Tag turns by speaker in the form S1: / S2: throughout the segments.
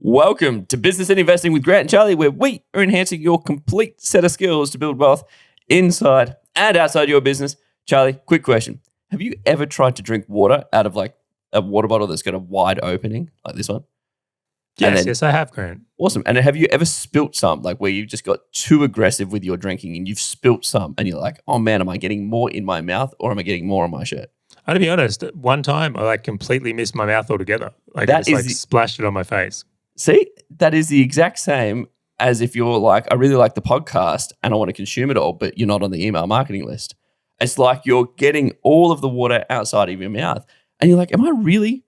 S1: Welcome to Business and Investing with Grant and Charlie, where we are enhancing your complete set of skills to build wealth inside and outside your business. Charlie, quick question. Have you ever tried to drink water out of like a water bottle that's got a wide opening like this one?
S2: Yes, I have, Grant.
S1: Awesome. And have you ever spilt some, like where you just got too aggressive with your drinking and you've spilt some and you're like, oh man, am I getting more in my mouth or am I getting more on my shirt?
S2: To be honest, one time I completely missed my mouth altogether. Splashed it on my face.
S1: See, that is the exact same as if you're like, I really like the podcast and I want to consume it all, but you're not on the email marketing list. It's like you're getting all of the water outside of your mouth and you're like, am I really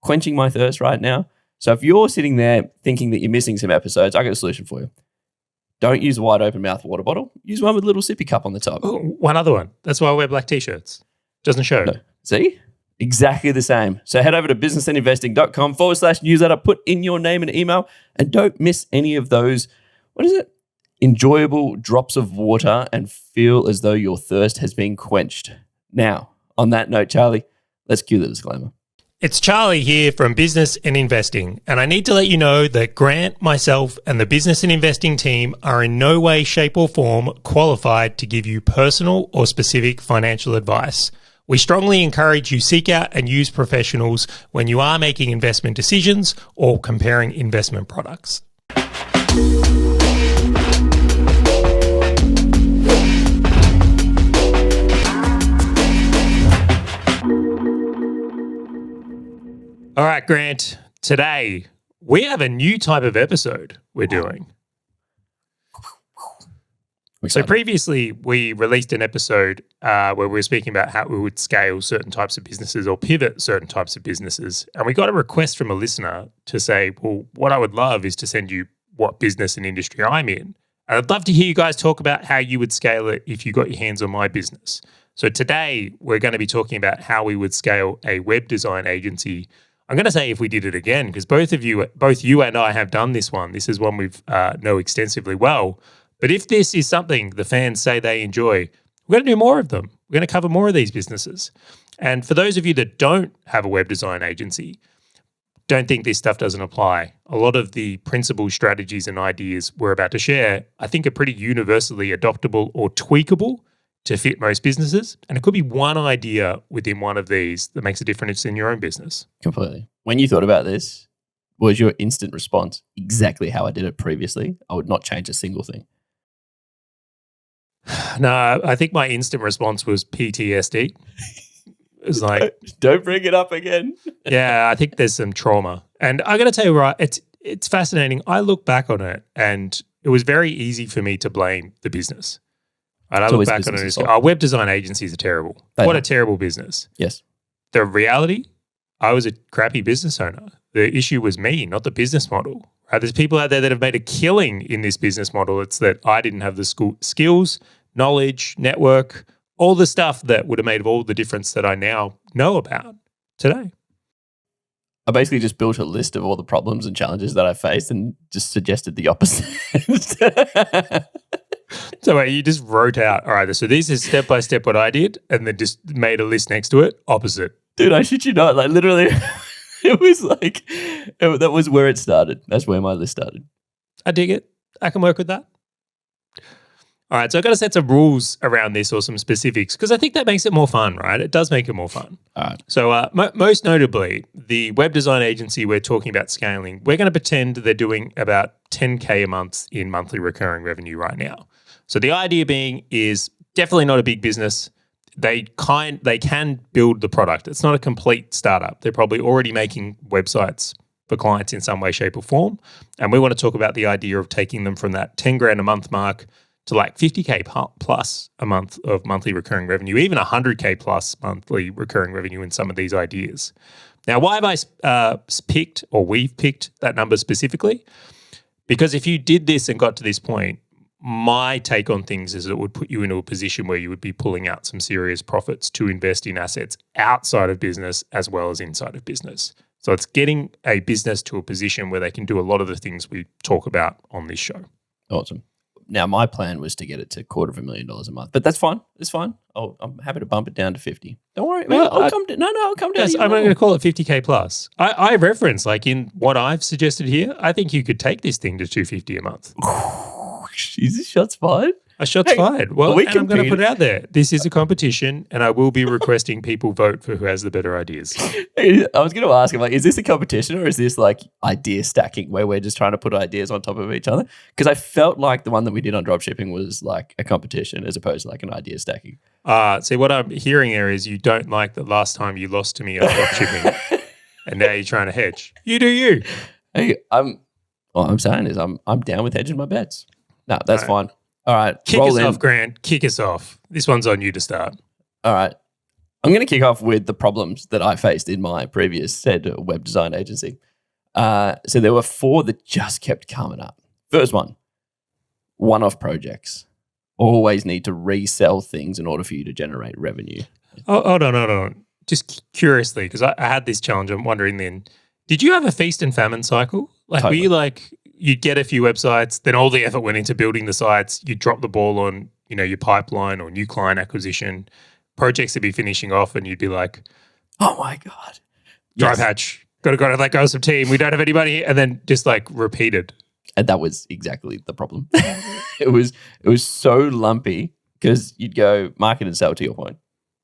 S1: quenching my thirst right now? So if you're sitting there thinking that you're missing some episodes, I got a solution for you. Don't use a wide open mouth water bottle. Use one with a little sippy cup on the top.
S2: Oh, one other one. That's why I wear black t-shirts. Doesn't show.
S1: No. See? Exactly the same. So head over to businessandinvesting.com/newsletter, put in your name and email, and don't miss any of those, enjoyable drops of water and feel as though your thirst has been quenched. Now, on that note, Charlie, let's cue the disclaimer.
S2: It's Charlie here from Business and Investing, and I need to let you know that Grant, myself, and the Business and Investing team are in no way, shape, or form qualified to give you personal or specific financial advice. We strongly encourage you seek out and use professionals when you are making investment decisions or comparing investment products. All right, Grant, today we have a new type of episode we're doing. So previously, we released an episode where we were speaking about how we would scale certain types of businesses or pivot certain types of businesses. And we got a request from a listener to say, well, what I would love is to send you what business and industry I'm in. And I'd love to hear you guys talk about how you would scale it if you got your hands on my business. So today, we're going to be talking about how we would scale a web design agency. I'm going to say if we did it again, because both you and I have done this one. This is one we've know extensively well. But if this is something the fans say they enjoy, we're going to do more of them. We're going to cover more of these businesses. And for those of you that don't have a web design agency, don't think this stuff doesn't apply. A lot of the principles, strategies, and ideas we're about to share, I think are pretty universally adoptable or tweakable to fit most businesses. And it could be one idea within one of these that makes a difference in your own business.
S1: Completely. When you thought about this, was your instant response exactly how I did it previously? I would not change a single thing.
S2: No, I think my instant response was PTSD. It was like,
S1: don't bring it up again.
S2: Yeah, I think there's some trauma. And I got to tell you, right, it's fascinating. I look back on it and it was very easy for me to blame the business. And I look back on it and go, web design agencies are terrible. What a terrible business.
S1: Yes.
S2: The reality, I was a crappy business owner. The issue was me, not the business model. Right? There's people out there that have made a killing in this business model. It's that I didn't have the skills, knowledge, network, all the stuff that would have made all the difference that I now know about today.
S1: I basically just built a list of all the problems and challenges that I faced and just suggested the opposite.
S2: So wait, you just wrote out, all right, so this is step-by-step what I did, and then just made a list next to it, opposite.
S1: Dude, I shit you not, like literally, it was like, that was where it started. That's where my list started.
S2: I dig it. I can work with that. All right, so I've got to set some rules around this or some specifics because I think that makes it more fun, right? It does make it more fun.
S1: All right.
S2: So most notably, the web design agency we're talking about scaling, we're going to pretend they're doing about $10K a month in monthly recurring revenue right now. So the idea being is definitely not a big business. They can build the product. It's not a complete startup. They're probably already making websites for clients in some way, shape, or form. And we want to talk about the idea of taking them from that 10 grand a month mark to like 50K plus a month of monthly recurring revenue, even 100K plus monthly recurring revenue in some of these ideas. Now, why have I we've picked that number specifically? Because if you did this and got to this point, my take on things is it would put you into a position where you would be pulling out some serious profits to invest in assets outside of business as well as inside of business. So it's getting a business to a position where they can do a lot of the things we talk about on this show.
S1: Awesome. Now my plan was to get it to $250,000 a month, but that's fine. It's fine. I'm happy to bump it down to 50. Don't worry.
S2: Well,
S1: I'll come down. No, I'll come down.
S2: Yes, I'm going to call it 50K plus. I reference, like in what I've suggested here, I think you could take this thing to 250 a month.
S1: Jesus, shots fired.
S2: A shot's fired. Well,
S1: we
S2: and I'm going to
S1: compete.
S2: put it out there. This is a competition, and I will be requesting people vote for who has the better ideas.
S1: I was going to ask him, like, is this a competition or is this like idea stacking where we're just trying to put ideas on top of each other? Because I felt like the one that we did on dropshipping was like a competition as opposed to like an idea stacking.
S2: See, what I'm hearing there is you don't like the last time you lost to me on dropshipping, and now you're trying to hedge. You do you.
S1: Hey, all I'm saying is I'm down with hedging my bets. No, that's fine. All right.
S2: Kick us off, Grant. Kick us off. This one's on you to start.
S1: All right. I'm going to kick off with the problems that I faced in my previous said web design agency. So there were 4 that just kept coming up. First one-off projects. Always need to resell things in order for you to generate revenue.
S2: Oh, hold on. Just curiously, because I had this challenge, I'm wondering then, did you have a feast and famine cycle? Like,
S1: Totally.
S2: were you like, you'd get a few websites, then all the effort went into building the sites, you'd drop the ball on, your pipeline or new client acquisition, projects would be finishing off, and you'd be like,
S1: Oh my God.
S2: dry
S1: Yes.
S2: patch, got to let go of some team, we don't have anybody, and then just like repeated.
S1: And that was exactly the problem. It was so lumpy because you'd go market and sell, to your point.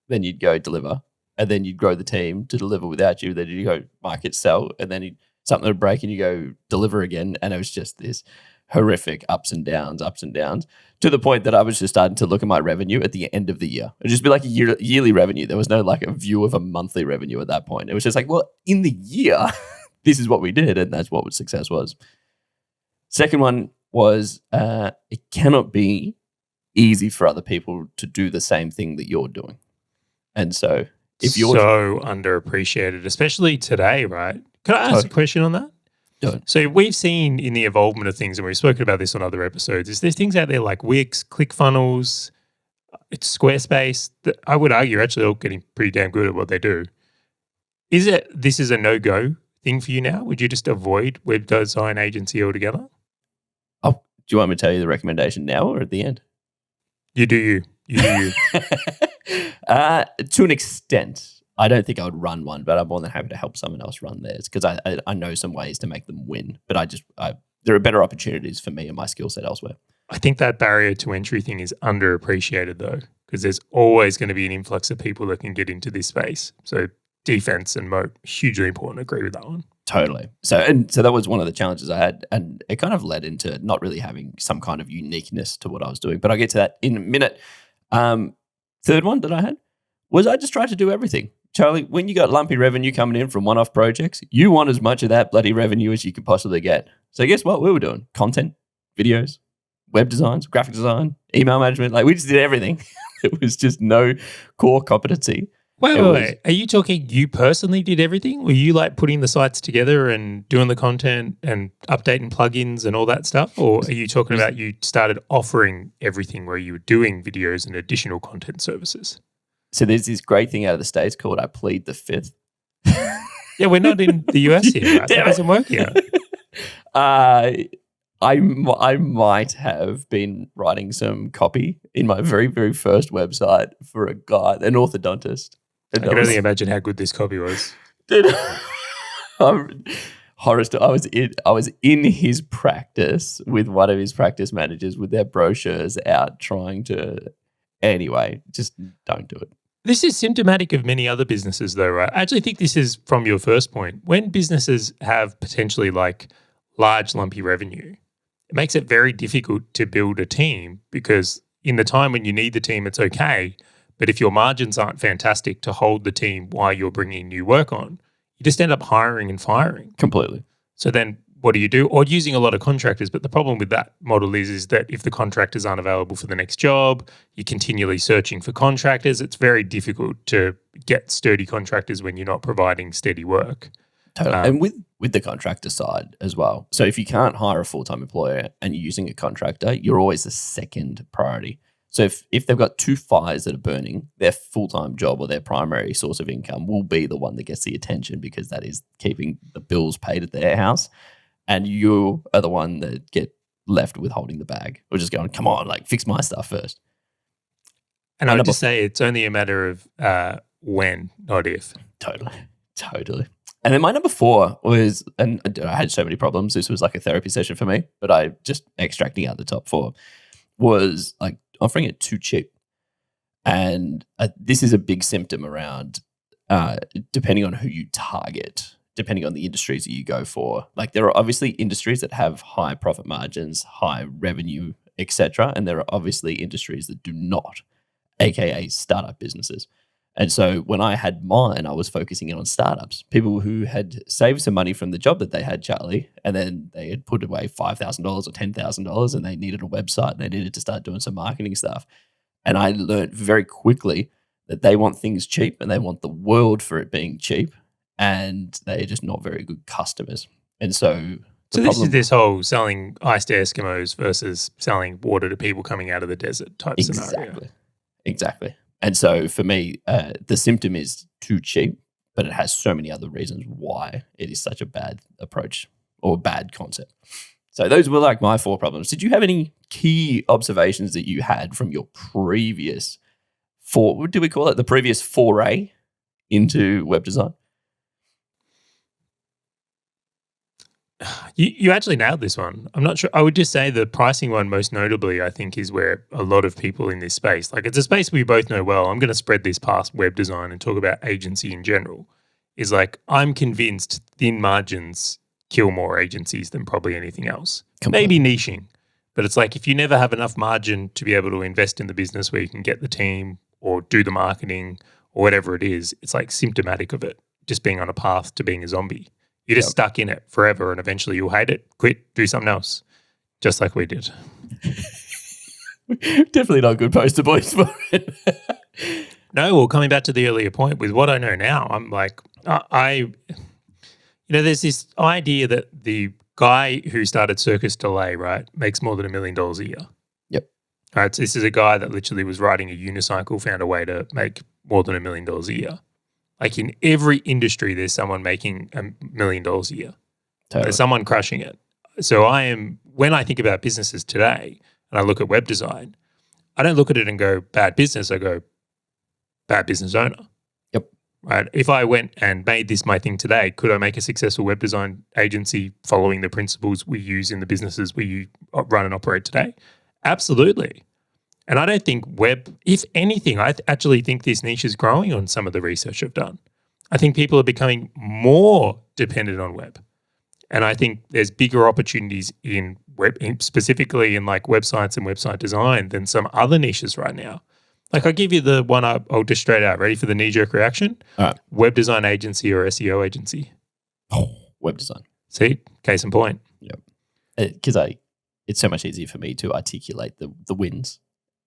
S1: Then you'd go deliver, and then you'd grow the team to deliver without you. Then you'd go market, sell, and then something would break and you go deliver again. And it was just this horrific ups and downs, to the point that I was just starting to look at my revenue at the end of the year. It'd just be like a yearly revenue. There was no like a view of a monthly revenue at that point. It was just like, well, in the year, this is what we did, and that's what success was. Second one was it cannot be easy for other people to do the same thing that you're doing. And so if you're
S2: so underappreciated, especially today, right? Can I ask a question on that?
S1: Do it.
S2: So we've seen in the evolvement of things, and we've spoken about this on other episodes, is there's things out there like Wix, ClickFunnels, it's SquareSpace, that I would argue are actually all getting pretty damn good at what they do. This is a no-go thing for you now? Would you just avoid web design agency altogether?
S1: Oh, do you want me to tell you the recommendation now or at the end?
S2: You do you. You do you.
S1: To an extent. I don't think I would run one, but I'm more than happy to help someone else run theirs because I know some ways to make them win. But there are better opportunities for me and my skill set elsewhere.
S2: I think that barrier to entry thing is underappreciated though, because there's always going to be an influx of people that can get into this space. So defense and moat, hugely important. I agree with that one.
S1: Totally. So that was one of the challenges I had, and it kind of led into not really having some kind of uniqueness to what I was doing. But I'll get to that in a minute. Third one that I had was I just tried to do everything. Charlie, when you got lumpy revenue coming in from one-off projects, you want as much of that bloody revenue as you could possibly get. So guess what we were doing? Content, videos, web designs, graphic design, email management. Like we just did everything. It was just no core competency.
S2: Wait. Are you talking you personally did everything? Were you like putting the sites together and doing the content and updating plugins and all that stuff? Or are you talking about you started offering everything where you were doing videos and additional content services?
S1: So there's this great thing out of the States called I plead the fifth.
S2: Yeah, we're not in the US here, right? That doesn't work here.
S1: I might have been writing some copy in my very, very first website for a guy, an orthodontist.
S2: I can only imagine how good this copy was.
S1: Dude, horror story. I was in his practice with one of his practice managers with their brochures out trying to. Anyway, just don't do it.
S2: This is symptomatic of many other businesses though, right? I actually think this is from your first point. When businesses have potentially like large lumpy revenue, it makes it very difficult to build a team because in the time when you need the team, it's okay. But if your margins aren't fantastic to hold the team while you're bringing new work on, you just end up hiring and firing.
S1: Completely.
S2: So then what do you do? Or using a lot of contractors. But the problem with that model is that if the contractors aren't available for the next job, you're continually searching for contractors. It's very difficult to get sturdy contractors when you're not providing steady work.
S1: Totally. And with the contractor side as well. So if you can't hire a full-time employer and you're using a contractor, you're always the second priority. So if they've got 2 fires that are burning, their full-time job or their primary source of income will be the one that gets the attention because that is keeping the bills paid at their house. And you are the one that get left with holding the bag or just going, come on, like fix my stuff first.
S2: And I would just say it's only a matter of when, not if.
S1: Totally. And then my number 4 was, and I had so many problems. This was like a therapy session for me, but I just extracting out the top 4 was like offering it too cheap. And this is a big symptom around depending on who you target, depending on the industries that you go for. Like there are obviously industries that have high profit margins, high revenue, etc. And there are obviously industries that do not, aka startup businesses. And so when I had mine, I was focusing in on startups, people who had saved some money from the job that they had, Charlie, and then they had put away $5,000 or $10,000 and they needed a website and they needed to start doing some marketing stuff. And I learned very quickly that they want things cheap and they want the world for it being cheap, and they're just not very good customers. And so
S2: this is this whole selling ice to Eskimos versus selling water to people coming out of the desert type scenario.
S1: Exactly. And so for me, the symptom is too cheap, but it has so many other reasons why it is such a bad approach or bad concept. So those were like my 4 problems. Did you have any key observations that you had from your previous what do we call it? The previous foray into web design?
S2: You actually nailed this one. I'm not sure. I would just say the pricing one most notably, I think, is where a lot of people in this space, like it's a space we both know well. I'm going to spread this past web design and talk about agency in general. Is like I'm convinced thin margins kill more agencies than probably anything else. Maybe niching, but it's like if you never have enough margin to be able to invest in the business where you can get the team or do the marketing or whatever it is, it's like symptomatic of it, just being on a path to being a zombie. You're just stuck in it forever and eventually you'll hate it, quit, do something else, just like we did.
S1: Definitely not good poster boys for it.
S2: No, well, coming back to the earlier point with what I know now, I'm like, there's this idea that the guy who started Circus Delay, right, makes more than $1 million a year.
S1: Yep.
S2: Right, so this is a guy that literally was riding a unicycle, found a way to make more than $1 million a year. Like in every industry, there's someone making $1 million a year.
S1: Totally.
S2: There's someone crushing it. So when I think about businesses today and I look at web design, I don't look at it and go, bad business. I go, bad business owner.
S1: Yep.
S2: Right. If I went and made this my thing today, could I make a successful web design agency following the principles we use in the businesses we run and operate today? Absolutely. And I don't think if anything, I actually think this niche is growing on some of the research I've done. I think people are becoming more dependent on web. And I think there's bigger opportunities in web, specifically in like websites and website design than some other niches right now. Like I'll give you the one I'll just straight out. Ready for the knee-jerk reaction?
S1: All right.
S2: Web design agency or SEO agency?
S1: Oh, web design.
S2: See? Case in point.
S1: Yep. Because it's so much easier for me to articulate the wins.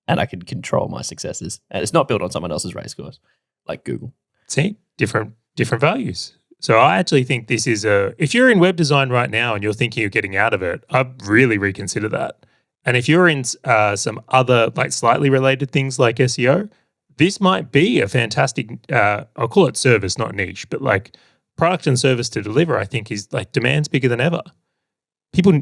S1: And I can control my successes. And it's not built on someone else's race course, like Google.
S2: See, different values. So I actually think this is if you're in web design right now and you're thinking of getting out of it, I'd really reconsider that. And if you're in some other like slightly related things like SEO, this might be a fantastic, I'll call it service, not niche, but like product and service to deliver, I think is like demand's bigger than ever.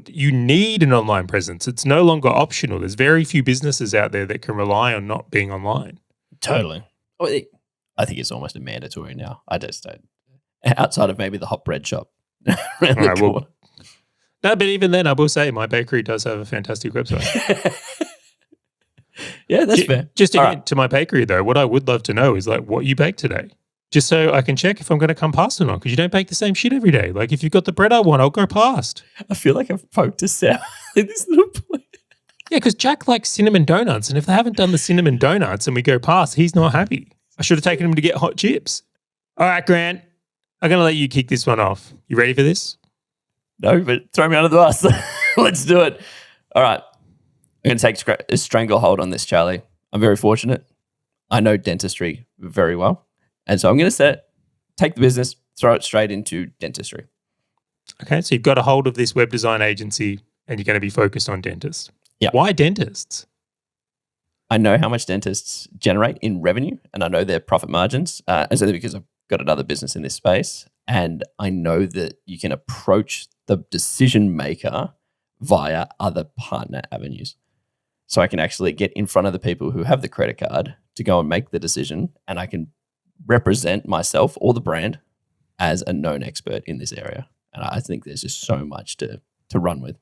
S2: You need an online presence. It's no longer optional. There's very few businesses out there that can rely on not being online.
S1: Totally. I think it's almost a mandatory now. I just don't. Outside of maybe the hot bread shop.
S2: No, but even then, I will say my bakery does have a fantastic website.
S1: Yeah, that's fair.
S2: Just to my bakery, though, what I would love to know is like what you baked today. Just so I can check if I'm going to come past or not, because you don't bake the same shit every day. Like if you've got the bread I want, I'll go past.
S1: I feel like I've poked a sour in this little place.
S2: Yeah, because Jack likes cinnamon donuts, and if they haven't done the cinnamon donuts and we go past, he's not happy. I should have taken him to get hot chips. All right, Grant, I'm going to let you kick this one off. You ready for this?
S1: No, but throw me under the bus. Let's do it. All right. I'm going to take a stranglehold on this, Charlie. I'm very fortunate. I know dentistry very well. And so I'm going to take the business, throw it straight into dentistry.
S2: Okay, so you've got a hold of this web design agency and you're going to be focused on dentists.
S1: Yeah.
S2: Why dentists?
S1: I know how much dentists generate in revenue and I know their profit margins. And so because I've got another business in this space and I know that you can approach the decision maker via other partner avenues. So I can actually get in front of the people who have the credit card to go and make the decision, and I can represent myself or the brand as a known expert in this area. And I think there's just so much to run with.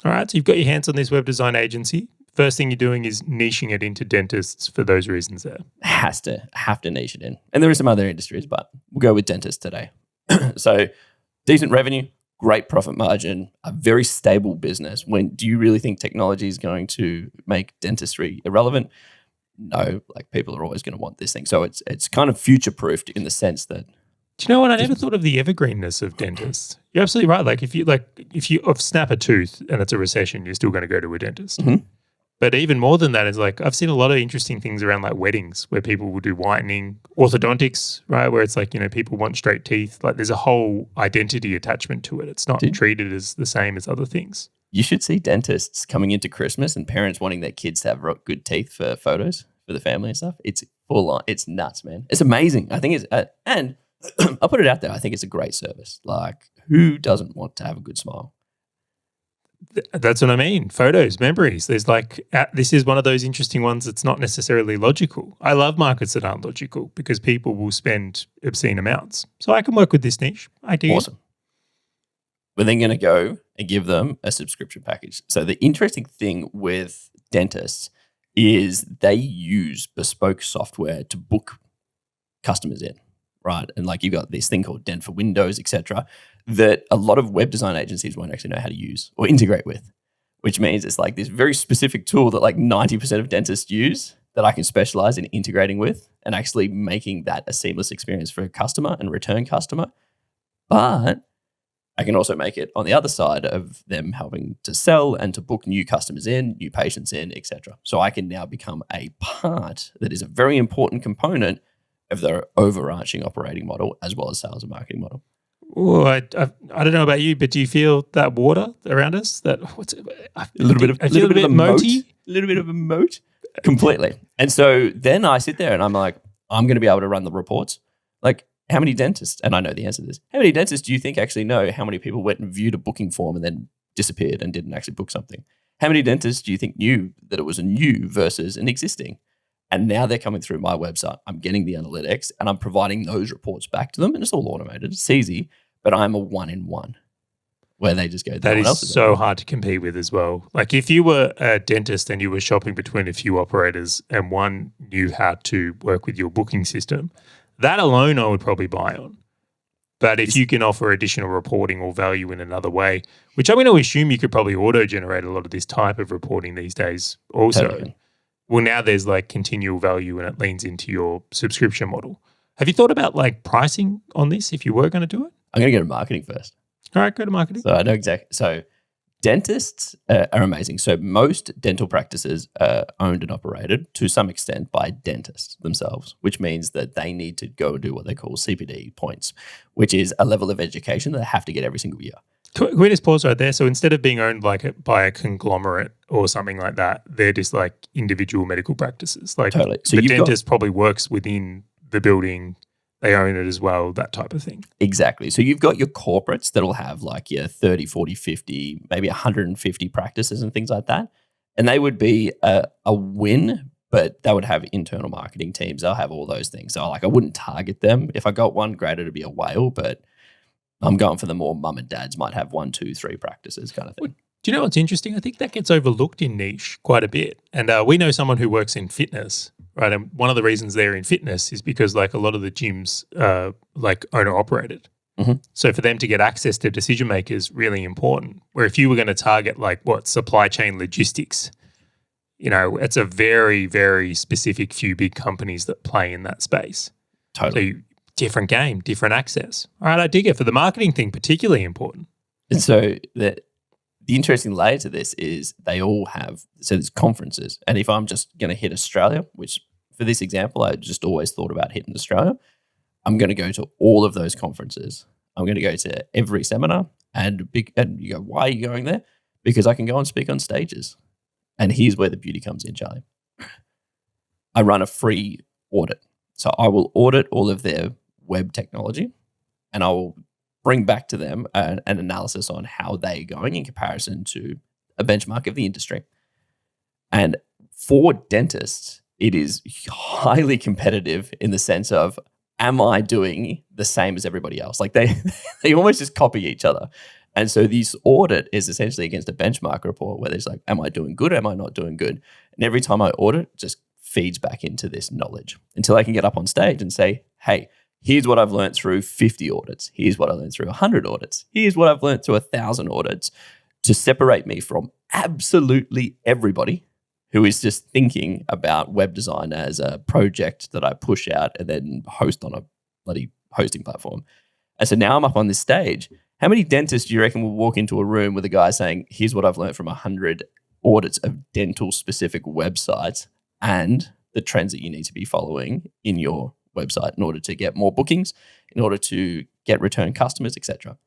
S2: All right, so you've got your hands on this web design agency. First thing you're doing is niching it into dentists for those reasons there.
S1: Have to niche it in. And there are some other industries, but we'll go with dentists today. So decent revenue, great profit margin, a very stable business. Do you really think technology is going to make dentistry irrelevant? No, like people are always going to want this thing. So it's kind of future-proofed in the sense that.
S2: Do you know what? I never thought of the evergreenness of dentists. You're absolutely right. Like if you snap a tooth and it's a recession, you're still going to go to a dentist.
S1: Mm-hmm.
S2: But even more than that is like I've seen a lot of interesting things around like weddings where people will do whitening, orthodontics, right? Where it's like, people want straight teeth. Like there's a whole identity attachment to it. It's not treated as the same as other things.
S1: You should see dentists coming into Christmas and parents wanting their kids to have good teeth for photos for the family and stuff. It's full on. It's nuts, man. It's amazing. I think it's and I'll put it out there. I think it's a great service. Like who doesn't want to have a good smile?
S2: That's what I mean. Photos, memories. There's this is one of those interesting ones that's not necessarily logical. I love markets that aren't logical because people will spend obscene amounts. So I can work with this niche. I do.
S1: Awesome. We're then going to go and give them a subscription package. So the interesting thing with dentists is they use bespoke software to book customers in, right? And like you've got this thing called Dent for Windows, etc., that a lot of web design agencies won't actually know how to use or integrate with, which means it's like this very specific tool that like 90% of dentists use that I can specialize in integrating with and actually making that a seamless experience for a customer and return customer. But I can also make it on the other side of them helping to sell and to book new customers in, new patients in, etc. So I can now become a part that is a very important component of their overarching operating model as well as sales and marketing model.
S2: Oh, I don't know about you, but do you feel that water around us? A
S1: little bit of a
S2: moaty,
S1: a little bit of a moat, completely. And so then I sit there and I'm like, I'm going to be able to run the reports. Like, how many dentists? And I know the answer to this. How many dentists do you think actually know how many people went and viewed a booking form and then disappeared and didn't actually book something? How many dentists do you think knew that it was a new versus an existing? And now they're coming through my website. I'm getting the analytics and I'm providing those reports back to them. And it's all automated. It's easy. But I'm a one-in-one where they just go,
S2: that is so hard to compete with as well. Like if you were a dentist and you were shopping between a few operators and one knew how to work with your booking system, that alone I would probably buy on. But if you can offer additional reporting or value in another way, which I'm going to assume you could probably auto-generate a lot of this type of reporting these days also.
S1: Totally.
S2: Well, now there's like continual value and it leans into your subscription model. Have you thought about like pricing on this if you were going to do it?
S1: I'm going to go to marketing first.
S2: All right, go to marketing.
S1: So I know exactly. So dentists are amazing. So most dental practices are owned and operated to some extent by dentists themselves, which means that they need to go and do what they call CPD points, which is a level of education that they have to get every single year.
S2: Can we just pause right there? So instead of being owned by a conglomerate or something like that, they're just like individual medical practices. Like
S1: totally. So
S2: the dentist probably works within the building. They own it as well, that type of thing.
S1: Exactly. So you've got your corporates that'll have like your 30, 40, 50, maybe 150 practices and things like that. And they would be a win, but they would have internal marketing teams. They'll have all those things. So like I wouldn't target them. If I got one, great, it'd be a whale, but I'm going for the more mum and dads might have 1, 2, 3 practices kind of thing.
S2: Do you know what's interesting? I think that gets overlooked in niche quite a bit. And we know someone who works in fitness, right? And one of the reasons they're in fitness is because like a lot of the gyms are like owner operated.
S1: Mm-hmm.
S2: So for them to get access to decision makers is really important. Where if you were going to target like supply chain logistics, it's a very, very specific few big companies that play in that space.
S1: Totally.
S2: So different game, different access. All right, I dig it. For the marketing thing, particularly important.
S1: And so the interesting layer to this is they all have, so there's conferences. And if I'm just going to hit Australia, which for this example, I just always thought about hitting Australia, I'm going to go to all of those conferences. I'm going to go to every seminar and you go, why are you going there? Because I can go and speak on stages. And here's where the beauty comes in, Charlie. I run a free audit. So I will audit all of their web technology and I will bring back to them an analysis on how they're going in comparison to a benchmark of the industry. And for dentists, it is highly competitive in the sense of, am I doing the same as everybody else? Like they almost just copy each other. And so this audit is essentially against a benchmark report where there's like, am I doing good? Am I not doing good? And every time I audit, it just feeds back into this knowledge until I can get up on stage and say, hey, here's what I've learned through 50 audits. Here's what I learned through 100 audits. Here's what I've learned through 1,000 audits, to separate me from absolutely everybody who is just thinking about web design as a project that I push out and then host on a bloody hosting platform. And so now I'm up on this stage. How many dentists do you reckon will walk into a room with a guy saying, here's what I've learned from 100 audits of dental specific websites and the trends that you need to be following in your website in order to get more bookings, in order to get return customers, etc.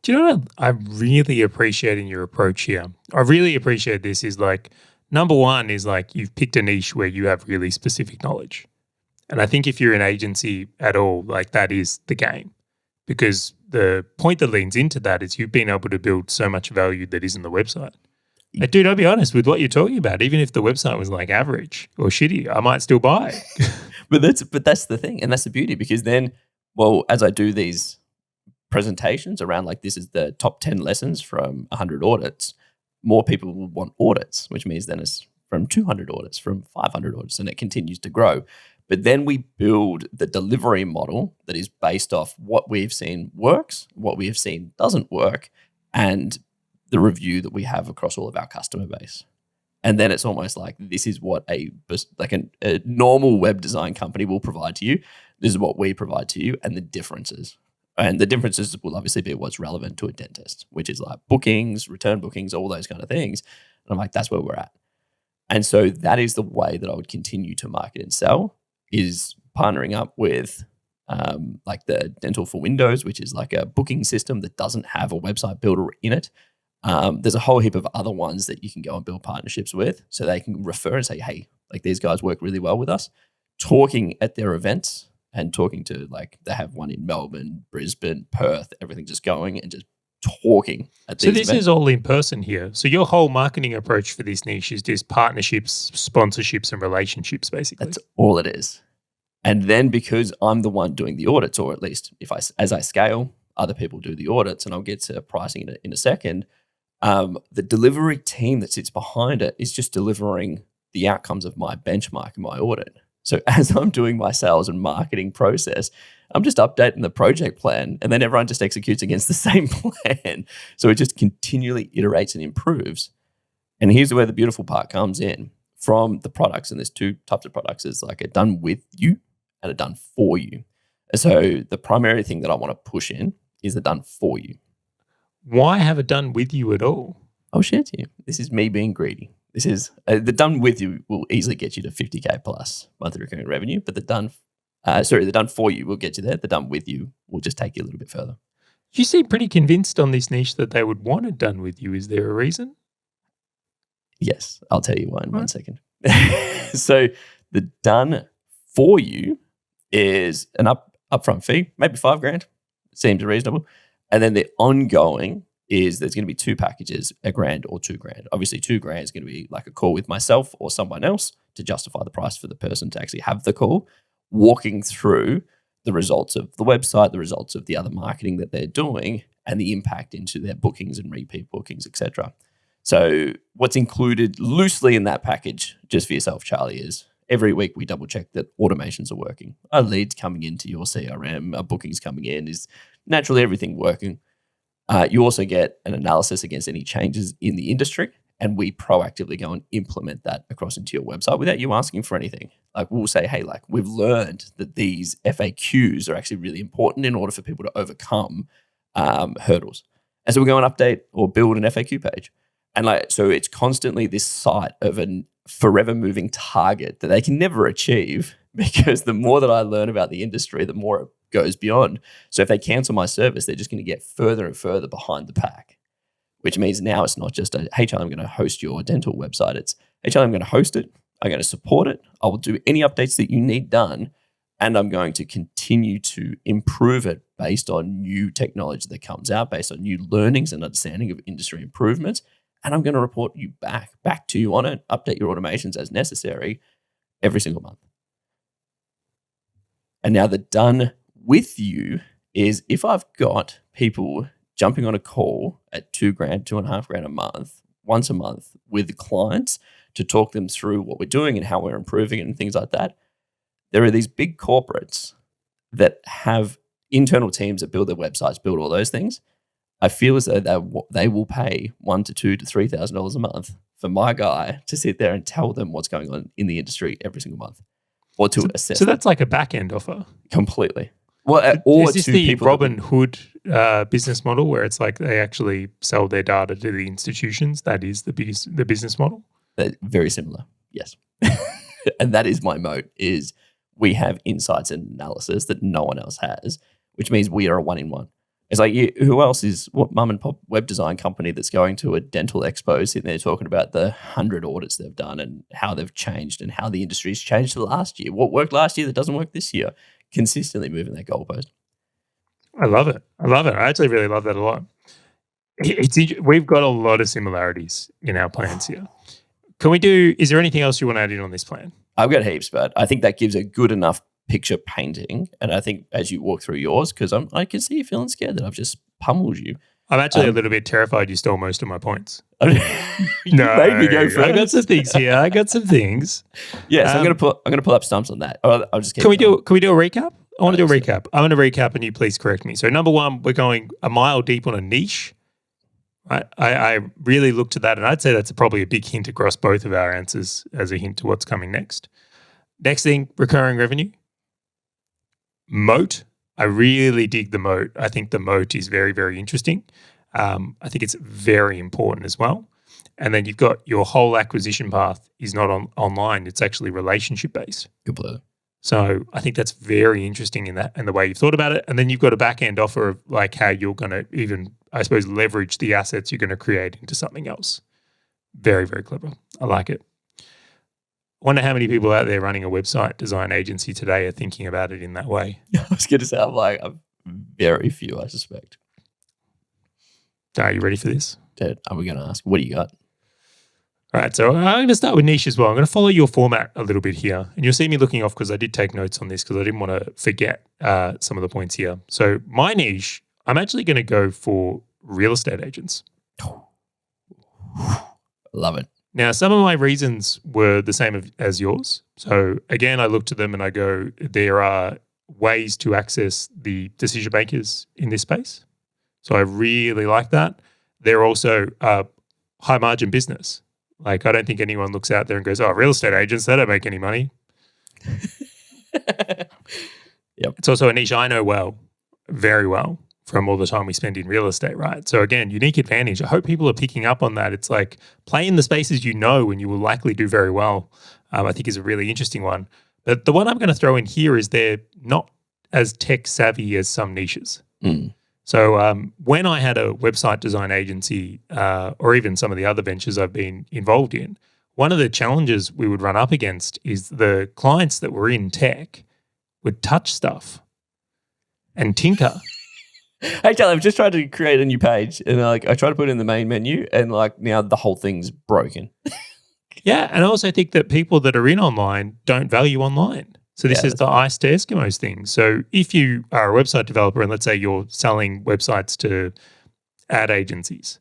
S2: Do you know what I really appreciate in your approach here? I really appreciate this is like, number one is like you've picked a niche where you have really specific knowledge. And I think if you're an agency at all, like that is the game. Because the point that leans into that is you've been able to build so much value that isn't the website. Like, dude, I'll be honest with what you're talking about. Even if the website was like average or shitty, I might still buy.
S1: But that's the thing. And that's the beauty, because then, well, as I do these presentations around like, this is the top 10 lessons from 100 audits, more people will want audits, which means then it's from 200 audits, from 500 audits, and it continues to grow. But then we build the delivery model that is based off what we've seen works, what we have seen doesn't work, and the review that we have across all of our customer base. And then it's almost like, this is what a normal web design company will provide to you. This is what we provide to you, and the differences. And the differences will obviously be what's relevant to a dentist, which is like bookings, return bookings, all those kind of things. And I'm like, that's where we're at. And so that is the way that I would continue to market and sell, is partnering up with like the Dental for Windows, which is like a booking system that doesn't have a website builder in it. There's a whole heap of other ones that you can go and build partnerships with, so they can refer and say, hey, like these guys work really well with us. Talking at their events and talking to, like, they have one in Melbourne, Brisbane, Perth, everything, just going and just talking at these events.
S2: So this is all in person here. So your whole marketing approach for this niche is just partnerships, sponsorships, and relationships, basically.
S1: That's all it is. And then because I'm the one doing the audits, or at least as I scale, other people do the audits, and I'll get to pricing in a second. The delivery team that sits behind it is just delivering the outcomes of my benchmark and my audit. So as I'm doing my sales and marketing process, I'm just updating the project plan, and then everyone just executes against the same plan. So it just continually iterates and improves. And here's where the beautiful part comes in from the products. And there's two types of products. There's like a done with you and a done for you. And so the primary thing that I want to push in is the done for you.
S2: Why have it done with you at all?
S1: I'll share to you. This is me being greedy. This is the done with you will easily get you to 50K plus monthly recurring revenue, but the done for you will get you there. The done with you will just take you a little bit further.
S2: You seem pretty convinced on this niche that they would want it done with you. Is there a reason?
S1: Yes, I'll tell you why in 1 second. So the done for you is an upfront fee, maybe $5,000. Seems reasonable. And then the ongoing is there's going to be two packages, $1,000 or $2,000. Obviously, $2,000 is going to be like a call with myself or someone else to justify the price for the person to actually have the call, walking through the results of the website, the results of the other marketing that they're doing, and the impact into their bookings and repeat bookings, etc. So what's included loosely in that package, just for yourself, Charlie, is every week we double check that automations are working. Our leads coming into your CRM, our bookings coming in, is naturally everything working. You also get an analysis against any changes in the industry, and we proactively go and implement that across into your website without you asking for anything. Like, we'll say, hey, like, we've learned that these FAQs are actually really important in order for people to overcome hurdles. And so we go and update or build an FAQ page. And so it's constantly this sight of a forever moving target that they can never achieve, because the more that I learn about the industry, the more it goes beyond. So if they cancel my service, they're just going to get further and further behind the pack, which means now it's not just a, hey, Charlie, I'm going to host your dental website. It's, hey, Charlie, I'm going to host it. I'm going to support it. I will do any updates that you need done. And I'm going to continue to improve it based on new technology that comes out, based on new learnings and understanding of industry improvements. and I'm going to report you back to you on it, update your automations as necessary every single month. And now the done with you is if I've got people jumping on a call at $2,000, $2,500 a month, once a month with clients to talk them through what we're doing and how we're improving it and things like that. There are these big corporates that have internal teams that build their websites, build all those things. I feel as though they will pay $1,000 to $2,000 to $3,000 a month for my guy to sit there and tell them what's going on in the industry every single month, or to assess.
S2: So that's like a back end offer.
S1: Completely. Well, or
S2: is this
S1: to
S2: the
S1: people
S2: Robin Hood business model where it's like they actually sell their data to the institutions? That is the business model.
S1: Very similar, yes. And that is my moat, is we have insights and analysis that no one else has, which means we are a one-in-one. It's like, who else is, what mum and pop web design company that's going to a dental expo sitting there talking about the 100 audits they've done and how they've changed and how the industry's changed the last year, what worked last year that doesn't work this year, consistently moving that goalpost.
S2: I love it. I actually really love that a lot. We've got a lot of similarities in our plans here. Is there anything else you want to add in on this plan?
S1: I've got heaps, but I think that gives a good enough picture painting. And I think as you walk through yours, because I can see you feeling scared that I've just pummeled you.
S2: I'm actually a little bit terrified you stole most of my points.
S1: You made me go first.
S2: I got some things here.
S1: Yeah, so I'm gonna pull up stumps on that. Or I'll just
S2: Can we do a recap? I want to do a recap. I'm going to recap and you please correct me. So number one, we're going a mile deep on a niche. Right? I really looked at that, and I'd say that's probably a big hint across both of our answers as a hint to what's coming next. Next thing, recurring revenue. Moat. I really dig the moat. I think the moat is very, very interesting. I think it's very important as well. And then you've got your whole acquisition path is not online. It's actually relationship-based.
S1: Completely.
S2: So I think that's very interesting in that and the way you've thought about it. And then you've got a back-end offer of like how you're going to even, I suppose, leverage the assets you're going to create into something else. Very, very clever. I like it. I wonder how many people out there running a website design agency today are thinking about it in that way.
S1: I was going to say, I'm very few, I suspect.
S2: Are you ready for this?
S1: Ted, are we going to ask, what do you got?
S2: All right, so I'm going to start with niche as well. I'm going to follow your format a little bit here. And you'll see me looking off because I did take notes on this because I didn't want to forget some of the points here. So my niche, I'm actually going to go for real estate agents.
S1: Love it.
S2: Now, some of my reasons were the same as yours. So again, I looked at them and I go, there are ways to access the decision makers in this space. So I really like that. They're also high margin business. Like, I don't think anyone looks out there and goes, oh, real estate agents, they don't make any money.
S1: Yep.
S2: It's also a niche I know well, very well, from all the time we spend in real estate, right? So again, unique advantage. I hope people are picking up on that. It's like play in the spaces you know and you will likely do very well, I think is a really interesting one. But the one I'm going to throw in here is they're not as tech savvy as some niches.
S1: Mm.
S2: So when I had a website design agency or even some of the other ventures I've been involved in, one of the challenges we would run up against is the clients that were in tech would touch stuff and tinker.
S1: Hey, Charlie, I've just tried to create a new page and I tried to put it in the main menu and now the whole thing's broken.
S2: Yeah, and I also think that people that are in online don't value online. So this is the ice to Eskimos thing. So if you are a website developer and let's say you're selling websites to ad agencies,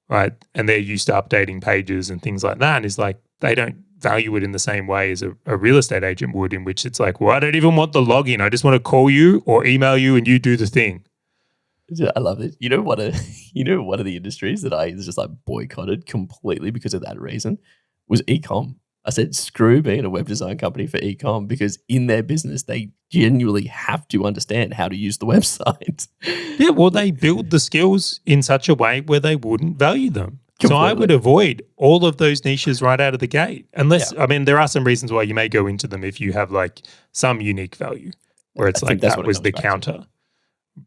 S2: right, and they're used to updating pages and things like that, and it's like they don't value it in the same way as a real estate agent would, in which it's like, well, I don't even want the login. I just want to call you or email you and you do the thing.
S1: I love it. You know one of the industries that I just boycotted completely because of that reason was e-com. I said, screw being a web design company for e-com because in their business, they genuinely have to understand how to use the website.
S2: Yeah, well, they build the skills in such a way where they wouldn't value them. Completely. So I would avoid all of those niches right out of the gate. Unless, I mean, there are some reasons why you may go into them if you have some unique value where it's that was the counter.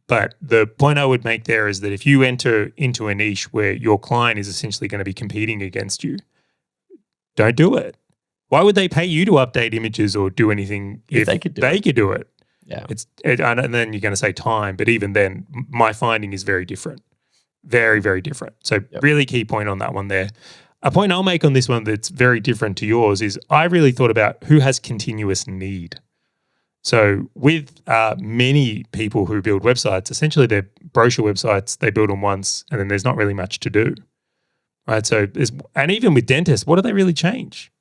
S2: But the point I would make there is that if you enter into a niche where your client is essentially going to be competing against you, don't do it. Why would they pay you to update images or do anything if they could do it?
S1: Yeah.
S2: And then you're going to say time, but even then, my finding is very different. Very, very different. So really key point on that one there. A point I'll make on this one that's very different to yours is I really thought about who has continuous need. So with many people who build websites, essentially they're brochure websites, they build them once and then there's not really much to do, right? So and even with dentists, what do they really change?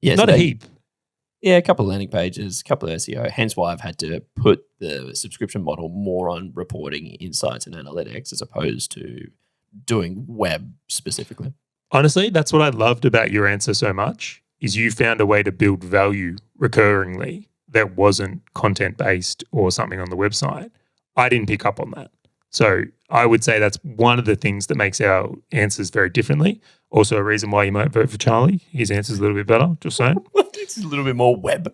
S1: Yeah,
S2: not a heap.
S1: Yeah, a couple of landing pages, a couple of SEO, hence why I've had to put the subscription model more on reporting insights and analytics as opposed to doing web specifically.
S2: Honestly, that's what I loved about your answer so much is you found a way to build value recurringly that wasn't content-based or something on the website. I didn't pick up on that. So I would say that's one of the things that makes our answers very differently. Also a reason why you might vote for Charlie. His answer's a little bit better, just saying.
S1: It's a little bit more web.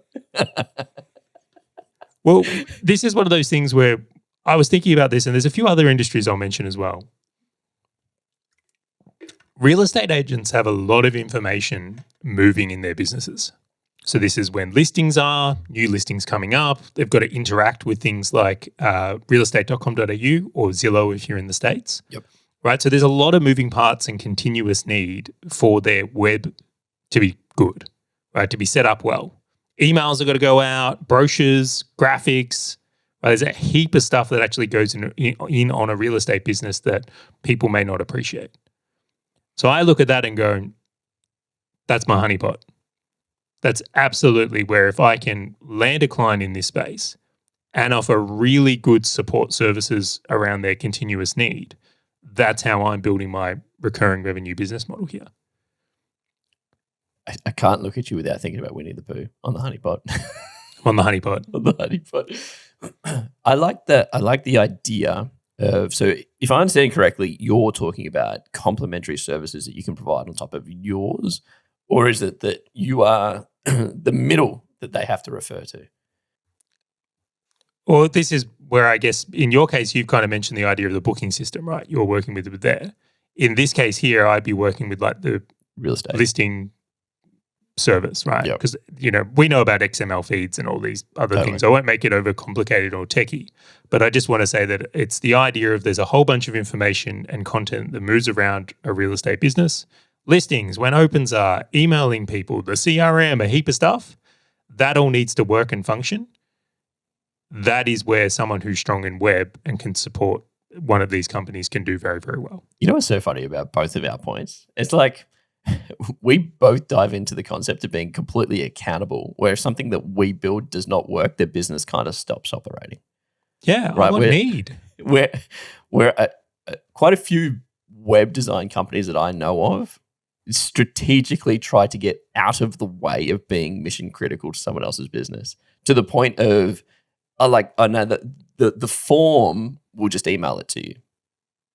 S2: Well, this is one of those things where I was thinking about this, and there's a few other industries I'll mention as well. Real estate agents have a lot of information moving in their businesses. So this is when listings are, new listings coming up. They've got to interact with things like realestate.com.au or Zillow if you're in the States.
S1: Yep.
S2: Right? So there's a lot of moving parts and continuous need for their web to be good, right? To be set up well. Emails have got to go out, brochures, graphics. Right? There's a heap of stuff that actually goes in on a real estate business that people may not appreciate. So I look at that and go, that's my honeypot. That's absolutely where if I can land a client in this space and offer really good support services around their continuous need, that's how I'm building my recurring revenue business model here.
S1: I can't look at you without thinking about Winnie the Pooh on the honeypot.
S2: On the honeypot.
S1: On the honeypot. I like the idea of, so if I understand correctly, you're talking about complementary services that you can provide on top of yours, or is it that you are the middle that they have to refer to?
S2: Well, this is where I guess in your case, you've kind of mentioned the idea of the booking system, right? You're working with it there. In this case here, I'd be working with like the
S1: real estate
S2: listing service, right? Because, we know about XML feeds and all these other things. I won't make it overcomplicated or techie, but I just want to say that it's the idea of there's a whole bunch of information and content that moves around a real estate business. Listings, when opens are, emailing people, the CRM, a heap of stuff, that all needs to work and function. That is where someone who's strong in web and can support one of these companies can do very, very well.
S1: You know what's so funny about both of our points? It's like we both dive into the concept of being completely accountable, where if something that we build does not work, their business kind of stops operating.
S2: Yeah, right. What need?
S1: We're quite a few web design companies that I know of strategically try to get out of the way of being mission critical to someone else's business, to the point of know that the form will just email it to you.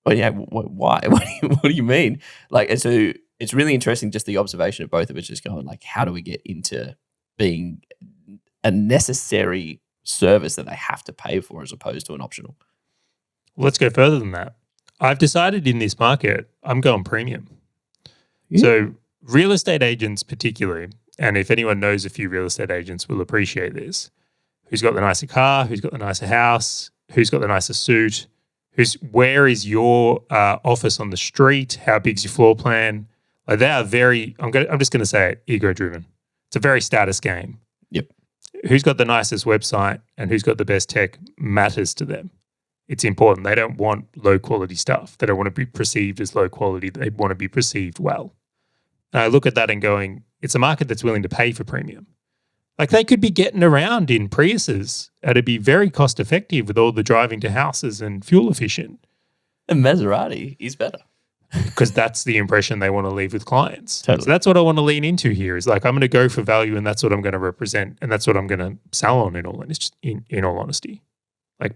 S1: But yeah, why? What do you mean? And so it's really interesting, just the observation of both of us just going how do we get into being a necessary service that they have to pay for as opposed to an optional?
S2: Well, let's go further than that. I've decided in this market, I'm going premium. Yeah. So real estate agents particularly, and if anyone knows a few real estate agents will appreciate this, who's got the nicer car, who's got the nicer house, who's got the nicer suit, where is your office on the street, how big's your floor plan? They are very, I'm just going to say it, ego-driven. It's a very status game.
S1: Yep.
S2: Who's got the nicest website and who's got the best tech matters to them. It's important. They don't want low-quality stuff. They don't want to be perceived as low quality. They want to be perceived well. And I look at that and going, it's a market that's willing to pay for premium. They could be getting around in Priuses. It'd be very cost effective with all the driving to houses and fuel efficient.
S1: And Maserati is better.
S2: Because that's the impression they want to leave with clients.
S1: Totally.
S2: So that's what I want to lean into here is I'm going to go for value and that's what I'm going to represent and that's what I'm going to sell on in all honesty.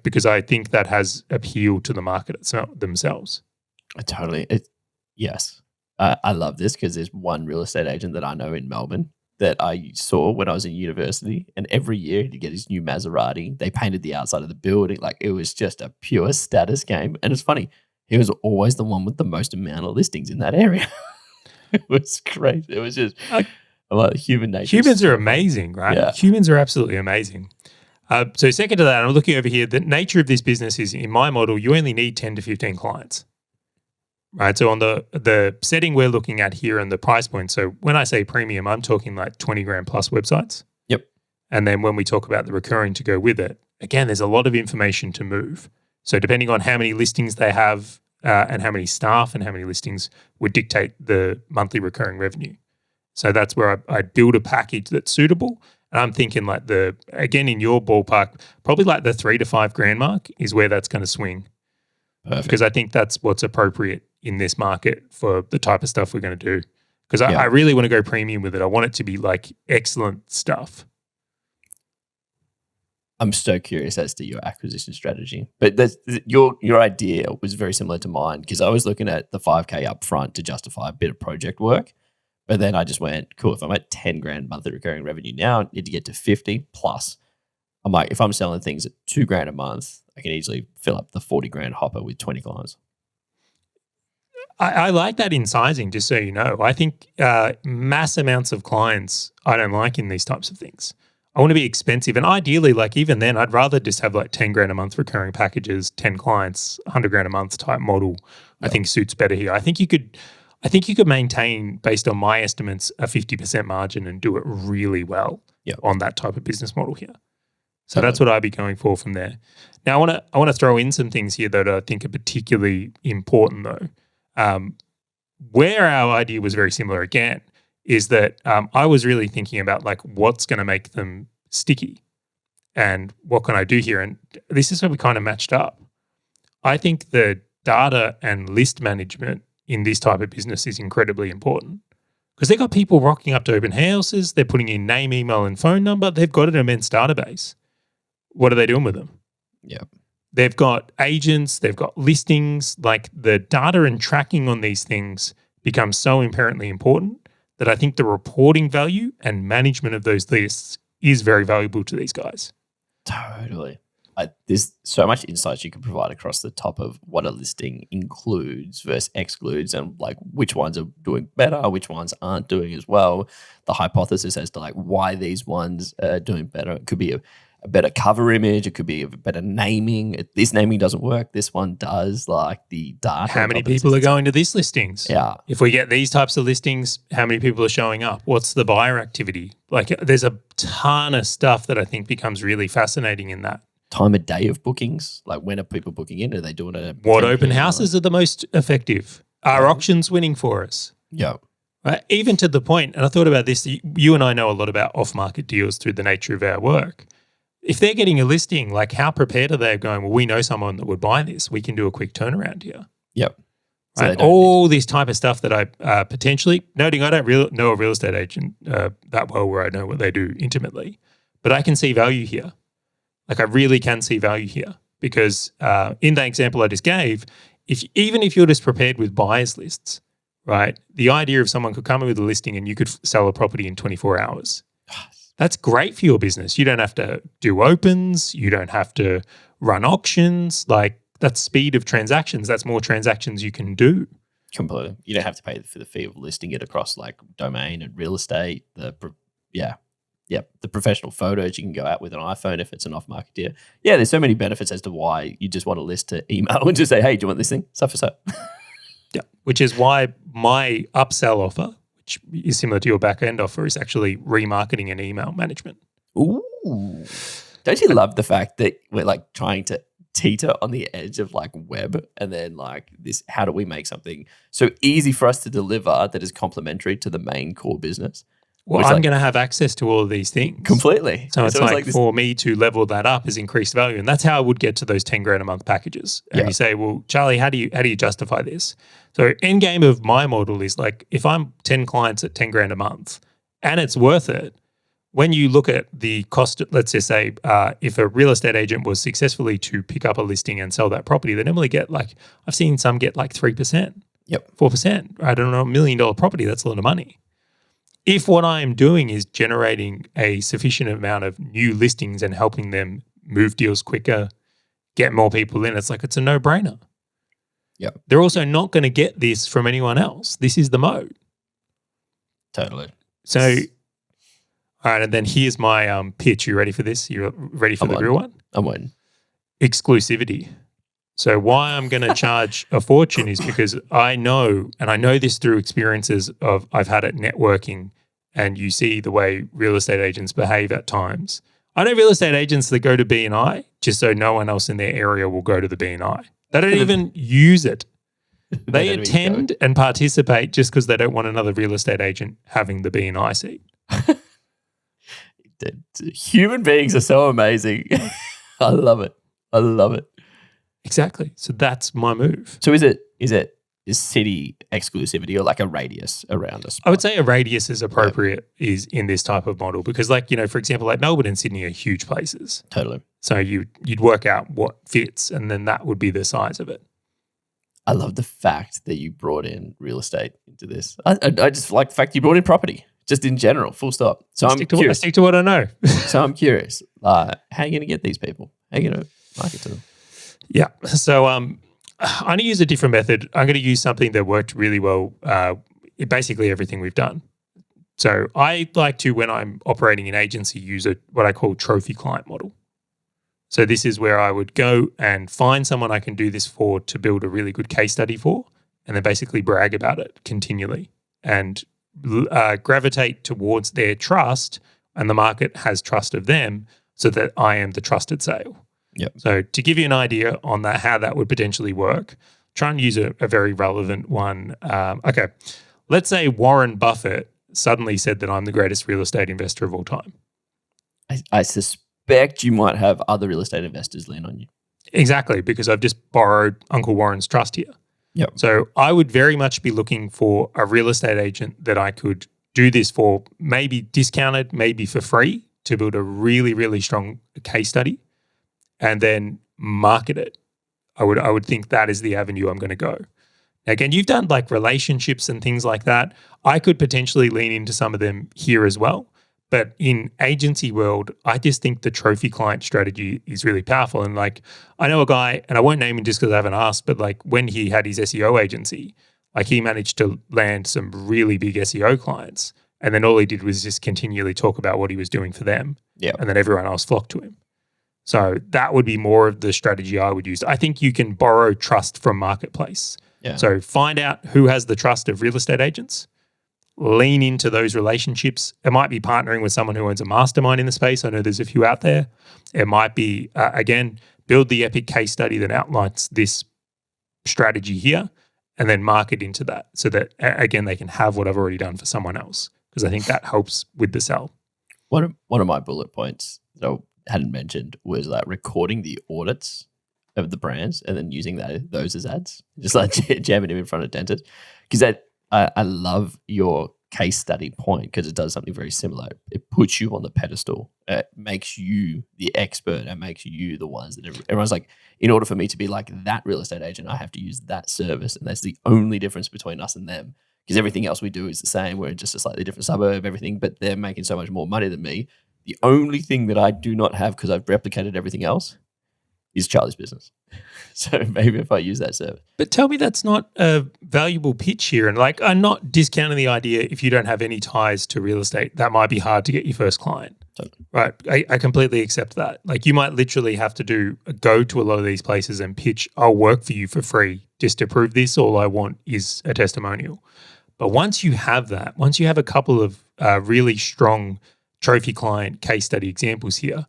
S2: Because I think that has appeal to the market themselves.
S1: Totally. Yes. I love this because there's one real estate agent that I know in Melbourne that I saw when I was in university, and every year he'd get his new Maserati. They painted the outside of the building. It was just a pure status game. And it's funny, he was always the one with the most amount of listings in that area. It was crazy. It was just human nature.
S2: Humans are amazing, right?
S1: Yeah.
S2: Humans are absolutely amazing. So second to that, I'm looking over here, the nature of this business is, in my model, you only need 10 to 15 clients. right? So on the setting we're looking at here and the price point, so when I say premium, I'm talking like 20 grand plus websites.
S1: Yep.
S2: And then when we talk about the recurring to go with it, again, there's a lot of information to move. So depending on how many listings they have and how many staff and how many listings would dictate the monthly recurring revenue. So that's where I build a package that's suitable. And I'm thinking like again, in your ballpark, probably like the 3 to 5 grand mark is where that's going to swing.
S1: Perfect.
S2: Because I think that's what's appropriate in this market for the type of stuff we're going to do. Because I really want to go premium with it. I want it to be like excellent stuff.
S1: I'm so curious as to your acquisition strategy, but your idea was very similar to mine because I was looking at the 5K up front to justify a bit of project work. But then I just went, cool, if I'm at 10 grand monthly recurring revenue now, I need to get to 50 plus. I'm like, if I'm selling things at 2 grand a month, I can easily fill up the 40 grand hopper with 20 clients.
S2: I like that in sizing, just so you know. I think mass amounts of clients I don't like in these types of things. I want to be expensive. And ideally, like even then, I'd rather just have like 10 grand a month recurring packages, 10 clients, 100 grand a month type model. Yep. I think suits better here. I think you could maintain, based on my estimates, a 50% margin and do it really well on that type of business model here. So that's what I'd be going for from there. Now, I want to throw in some things here that I think are particularly important, though. Where our idea was very similar again is that I was really thinking about like what's going to make them sticky and what can I do here? And this is where we kind of matched up. I think the data and list management in this type of business is incredibly important because they've got people rocking up to open houses. They're putting in name, email, and phone number. They've got an immense database. What are they doing with them?
S1: Yeah.
S2: They've got agents. They've got listings. Like the data and tracking on these things becomes so inherently important that I think the reporting value and management of those lists is very valuable to these guys.
S1: Totally. There's so much insights you can provide across the top of what a listing includes versus excludes and like which ones are doing better, which ones aren't doing as well. The hypothesis as to like why these ones are doing better. It could be a better cover image. It could be a better naming. This naming doesn't work. This one does. Like the data.
S2: How many people are going to these listings?
S1: Yeah.
S2: If we get these types of listings, how many people are showing up? What's the buyer activity? Like there's a ton of stuff that I think becomes really fascinating in that.
S1: Time of day of bookings. Like when are people booking in? Are they doing it?
S2: What open houses are the most effective? Are auctions winning for us?
S1: Yeah.
S2: Right? Even to the point, and I thought about this, you and I know a lot about off-market deals through the nature of our work. If they're getting a listing, like how prepared are they going, well, we know someone that would buy this. We can do a quick turnaround here.
S1: Yep.
S2: Right? All this type of stuff that I potentially, noting I don't know a real estate agent that well where I know what they do intimately, but I can see value here. Like I really can see value here because in that example I just gave, even if you're just prepared with buyers lists, right, the idea of someone could come in with a listing and you could sell a property in 24 hours. That's great for your business. You don't have to do opens. You don't have to run auctions. Like that's speed of transactions. That's more transactions you can do.
S1: Completely. You don't have to pay for the fee of listing it across like domain and real estate. The professional photos you can go out with an iPhone if it's an off-market deal. Yeah, there's so many benefits as to why you just want a list to email and just say, hey, do you want this thing? So for so.
S2: Yeah, which is why my upsell offer, which is similar to your back-end offer, is actually remarketing and email management.
S1: Ooh. Don't you love the fact that we're like trying to teeter on the edge of like web and then like this, how do we make something so easy for us to deliver that is complementary to the main core business?
S2: Well, I'm going to have access to all of these things.
S1: Completely.
S2: So it's like for me to level that up is increased value. And that's how I would get to those 10 grand a month packages. And you say, well, Charlie, how do you justify this? So end game of my model is like, if I'm 10 clients at 10 grand a month and it's worth it, when you look at the cost, let's just say if a real estate agent was successfully to pick up a listing and sell that property, they normally get like, I've seen some get like 3%, 4%. I don't know, $1 million property, that's a lot of money. If what I'm doing is generating a sufficient amount of new listings and helping them move deals quicker, get more people in, it's a no-brainer.
S1: Yep.
S2: They're also not going to get this from anyone else. This is the mode.
S1: Totally.
S2: So, all right, and then here's my pitch. You ready for this? You ready for the real one?
S1: I'm waiting.
S2: Exclusivity. So why I'm going to charge a fortune is because I know, and I know this through experiences of I've had it networking, and you see the way real estate agents behave at times. I know real estate agents that go to B&I just so no one else in their area will go to the B&I. They don't even use it. They attend and participate just because they don't want another real estate agent having the B&I seat.
S1: Human beings are so amazing. I love it. I love it.
S2: Exactly. So that's my move.
S1: So is city exclusivity or like a radius around us?
S2: I would say a radius is appropriate is in this type of model because for example, like Melbourne and Sydney are huge places.
S1: Totally.
S2: So you'd work out what fits and then that would be the size of it.
S1: I love the fact that you brought in real estate into this. I just like the fact you brought in property, just in general, full stop. So I'm curious.
S2: I stick to what I know.
S1: So I'm curious, how are you going to get these people? How are you going to market to them?
S2: Yeah. So I'm going to use a different method. I'm going to use something that worked really well in basically everything we've done. So I like to, when I'm operating an agency, use what I call trophy client model. So this is where I would go and find someone I can do this for to build a really good case study for, and then basically brag about it continually and gravitate towards their trust, and the market has trust of them so that I am the trusted sale.
S1: Yep.
S2: So to give you an idea on that, how that would potentially work, try and use a very relevant one. Okay, let's say Warren Buffett suddenly said that I'm the greatest real estate investor of all time.
S1: I suspect you might have other real estate investors lean on you.
S2: Exactly, because I've just borrowed Uncle Warren's trust here.
S1: Yep.
S2: So I would very much be looking for a real estate agent that I could do this for, maybe discounted, maybe for free, to build a really, really strong case study and then market it. I would think that is the avenue I'm going to go. Again, you've done like relationships and things like that. I could potentially lean into some of them here as well. But in agency world, I just think the trophy client strategy is really powerful. And like, I know a guy, and I won't name him just because I haven't asked, but like when he had his SEO agency, like he managed to land some really big SEO clients. And then all he did was just continually talk about what he was doing for them.
S1: Yeah.
S2: And then everyone else flocked to him. So that would be more of the strategy I would use. I think you can borrow trust from marketplace.
S1: Yeah.
S2: So find out who has the trust of real estate agents, lean into those relationships. It might be partnering with someone who owns a mastermind in the space. I know there's a few out there. It might be, again, build the epic case study that outlines this strategy here and then market into that so that, again, they can have what I've already done for someone else, because I think that helps with the sell.
S1: One of my bullet points that I hadn't mentioned was like recording the audits of the brands and then using those as ads, just like jamming them in front of dentists. Because I love your case study point because it does something very similar. It puts you on the pedestal. It makes you the expert and makes you the ones that everyone's like, in order for me to be like that real estate agent, I have to use that service. And that's the only difference between us and them, because everything else we do is the same. We're just a slightly different suburb, everything, but they're making so much more money than me. The only thing that I do not have, because I've replicated everything else, is Charlie's business. So maybe if I use that service.
S2: But tell me that's not a valuable pitch here. And like, I'm not discounting the idea if you don't have any ties to real estate, that might be hard to get your first client.
S1: Totally.
S2: Right. I completely accept that. Like you might literally have to go to a lot of these places and pitch, I'll work for you for free just to prove this. All I want is a testimonial. But once you have that, once you have a couple of really strong trophy client case study examples here,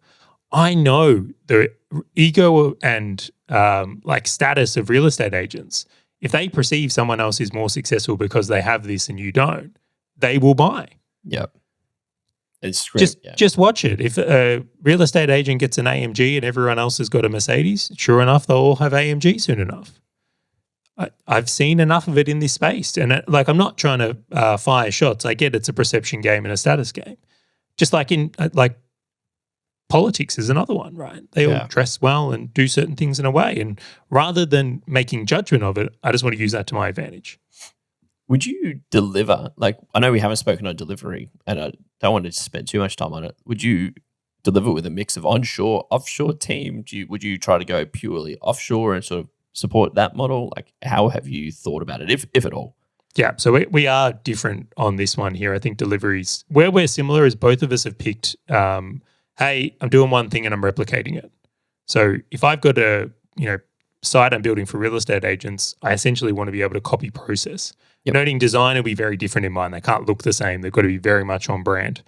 S2: I know the ego and like status of real estate agents. If they perceive someone else is more successful because they have this and you don't, they will buy.
S1: Yep. It's great.
S2: Just watch it. If a real estate agent gets an AMG and everyone else has got a Mercedes, sure enough, they'll all have AMG soon enough. I've seen enough of it in this space. And like, I'm not trying to fire shots. I get it's a perception game and a status game. Just like in like politics is another one, right? They all dress well and do certain things in a way. And rather than making judgment of it, I just want to use that to my advantage.
S1: Would you deliver, like, I know we haven't spoken on delivery and I don't want to spend too much time on it. Would you deliver with a mix of onshore, offshore team? Would you try to go purely offshore and sort of support that model? Like, how have you thought about it, if at all?
S2: Yeah, so we are different on this one here. I think deliveries, where we're similar is both of us have picked, hey, I'm doing one thing and I'm replicating it. So if I've got a, site I'm building for real estate agents, I essentially want to be able to copy process.
S1: Yep.
S2: Noting design will be very different in mine. They can't look the same. They've got to be very much on brand.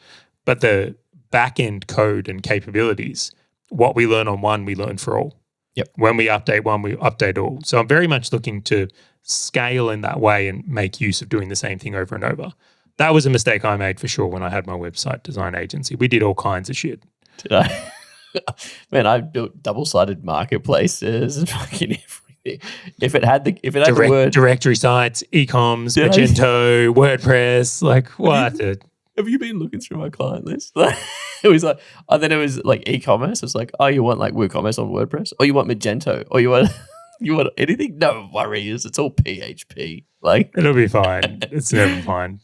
S2: But the back-end code and capabilities, what we learn on one, we learn for all.
S1: Yep.
S2: When we update one, we update all. So I'm very much looking to scale in that way and make use of doing the same thing over and over. That was a mistake I made for sure when I had my website design agency. We did all kinds of shit.
S1: Did I? Man, I built double-sided marketplaces and fucking everything. If it had the word
S2: directory sites, e-coms,
S1: Did I?
S2: Magento, WordPress, like what?
S1: Have you been looking through my client list? It was like, and then it was like e-commerce. It's like, oh, you want like WooCommerce on WordPress, or you want Magento, or you want anything? No worries, it's all PHP. Like
S2: It'll be fine. It's never fine.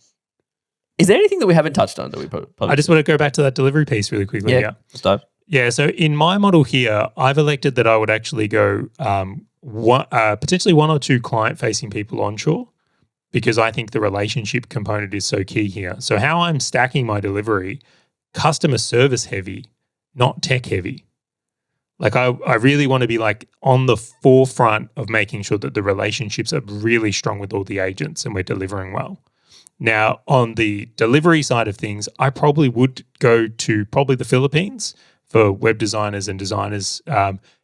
S1: Is there anything that we haven't touched on that we probably
S2: I just want to go back to that delivery piece really quickly.
S1: Yeah, let's dive.
S2: Yeah, so in my model here, I've elected that I would actually go potentially one or two client-facing people onshore, because I think the relationship component is so key here. So how I'm stacking my delivery, customer service heavy, not tech heavy. Like I really want to be like on the forefront of making sure that the relationships are really strong with all the agents and we're delivering well. Now, on the delivery side of things, I probably would go to probably the Philippines for web designers and designers,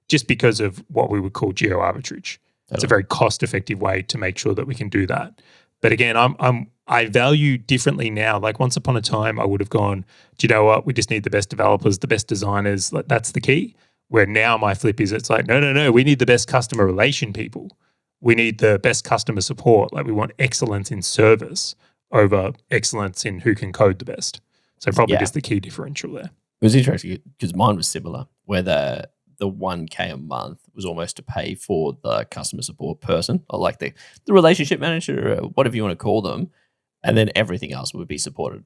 S2: just because of what we would call geo arbitrage. It's a very cost-effective way to make sure that we can do that. But again, I value differently now. Like once upon a time, I would have gone, do you know what? We just need the best developers, the best designers. Like, that's the key. Where now my flip is, it's like, no. We need the best customer relation people. We need the best customer support. Like we want excellence in service over excellence in who can code the best. So probably just the key differential there.
S1: It was interesting because mine was similar, where the $1K a month was almost to pay for the customer support person, or like the relationship manager, or whatever you want to call them, and then everything else would be supported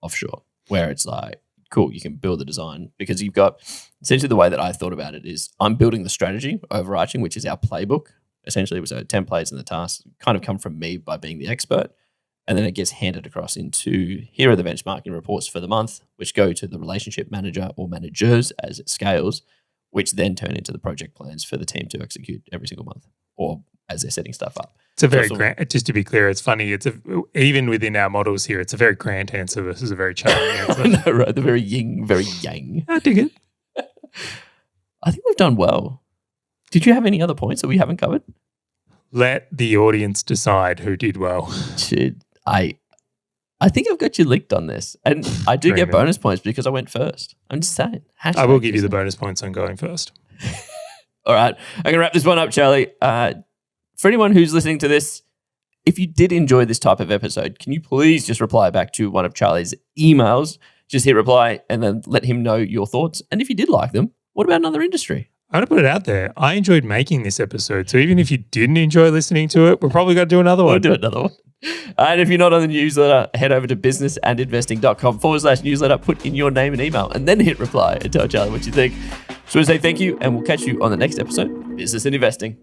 S1: offshore, where it's like, cool, you can build the design because you've got essentially the way that I thought about it is I'm building the strategy overarching, which is our playbook. Essentially, it was templates and the tasks kind of come from me by being the expert. And then it gets handed across into here are the benchmarking reports for the month, which go to the relationship manager or managers as it scales, which then turn into the project plans for the team to execute every single month or as they're setting stuff up.
S2: It's a very grand, just to be clear, it's funny. Even within our models here, it's a very grand answer versus a very challenging answer.
S1: No, right, the very yin, very yang.
S2: I dig it.
S1: I think we've done well. Did you have any other points that we haven't covered?
S2: Let the audience decide who did well.
S1: I think I've got you licked on this. And I do get bonus points because I went first. I'm just saying.
S2: I will give you the bonus points on going first.
S1: All right. I'm going to wrap this one up, Charlie. For anyone who's listening to this, if you did enjoy this type of episode, can you please just reply back to one of Charlie's emails? Just hit reply and then let him know your thoughts. And if you did like them, what about another industry?
S2: I'm going to put it out there. I enjoyed making this episode. So even if you didn't enjoy listening to it, we're probably going to do another one.
S1: We'll do another one. And if you're not on the newsletter, head over to businessandinvesting.com/newsletter, put in your name and email, and then hit reply and tell Charlie what you think. So we say thank you, and we'll catch you on the next episode of Business and Investing.